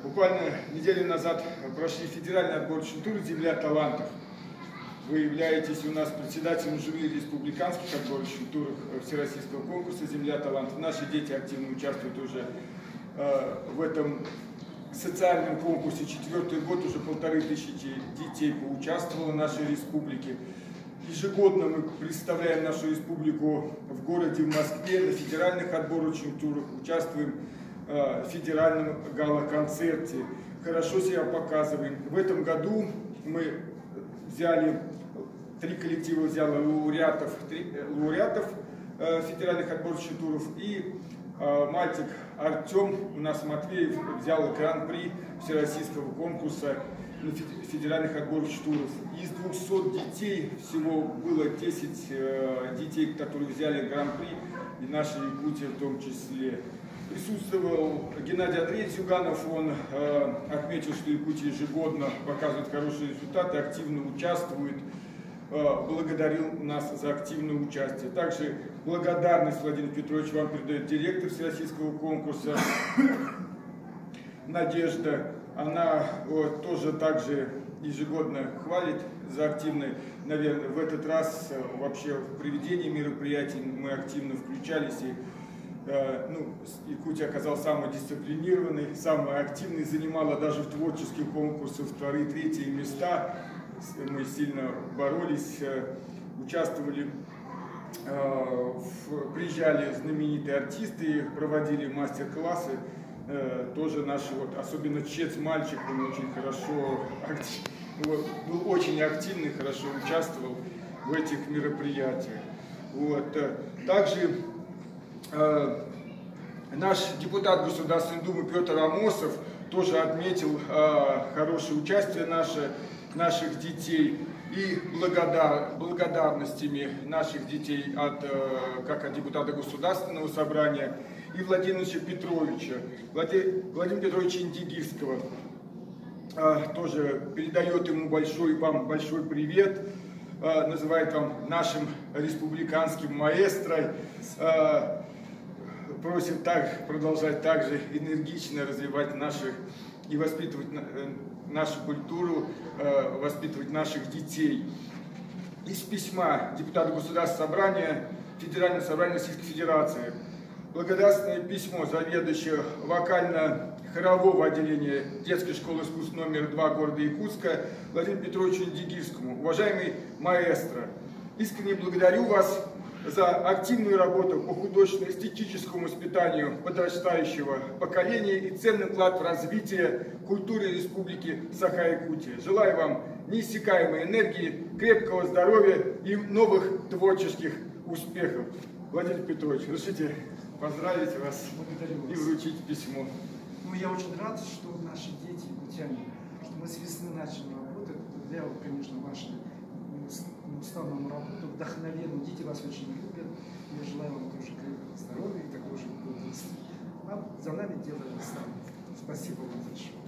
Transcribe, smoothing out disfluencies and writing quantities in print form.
Буквально неделю назад прошли федеральный отборочный тур «Земля талантов». Вы являетесь у нас председателем жюри республиканских отборочных туров всероссийского конкурса «Земля талантов». Наши дети активно участвуют уже в этом социальном конкурсе. 4-й год, уже 1500 детей поучаствовало в нашей республике. Ежегодно мы представляем нашу республику в городе, в Москве, на федеральных отборочных турах, участвуем в федеральном гала-концерте, хорошо себя показываем. В этом году мы взяли, 3 коллектива взяло лауреатов федеральных отборочных туров, и мальчик Артем, у нас Матвеев, взял гран-при всероссийского конкурса федеральных отборочных туров. Из 200 детей всего было 10 детей, которые взяли гран-при, и наша Якутия в том числе. Присутствовал Геннадий Андреевич Зюганов, он отметил, что Якутия ежегодно показывает хорошие результаты, активно участвует, благодарил нас за активное участие. Также благодарность, Владимир Петрович, вам передает директор всероссийского конкурса Надежда. Она тоже также ежегодно хвалит за активное. Наверное, в этот раз вообще в проведении мероприятий мы активно включались. И, Якутия оказалась самой дисциплинированной, самой активной, занимала даже в творческих конкурсах 2-3 места. Мы сильно боролись, участвовали, приезжали знаменитые артисты, проводили мастер-классы. Тоже наши, особенно Чец мальчик, он очень хорошо, был очень активный, хорошо участвовал в этих мероприятиях. Также наш депутат Государственной Думы Петр Амосов тоже отметил хорошее участие наших детей и благодарностями наших детей как от депутата Государственного собрания и Владимира Петровича, Владимира Петровича Индигирского. Тоже передает ему вам большой привет, называет вам нашим республиканским маэстро, просит продолжать также энергично развивать и воспитывать нашу культуру, воспитывать наших детей. Из письма депутата Государственного собрания, Федерального собрания Российской Федерации. Благодарственное письмо заведующего вокально-хорового отделения детской школы искусств номер 2 города Якутска Владимиру Петровичу Индигирскому. Уважаемый маэстро, искренне благодарю вас за активную работу по художественно-эстетическому воспитанию подрастающего поколения и ценный вклад в развитие культуры Республики Саха-Якутия. Желаю вам неиссякаемой энергии, крепкого здоровья и новых творческих успехов. Владимир Петрович, разрешите поздравить вас и вручить письмо. Я очень рад, что наши дети, якутяне, что мы с весны начали работать. Я, конечно, вашу неустанную работу, вдохновенную. Дети вас очень любят. Я желаю вам тоже крепкого здоровья и такого же бодрости. А за нами дело не станет. Спасибо вам большое.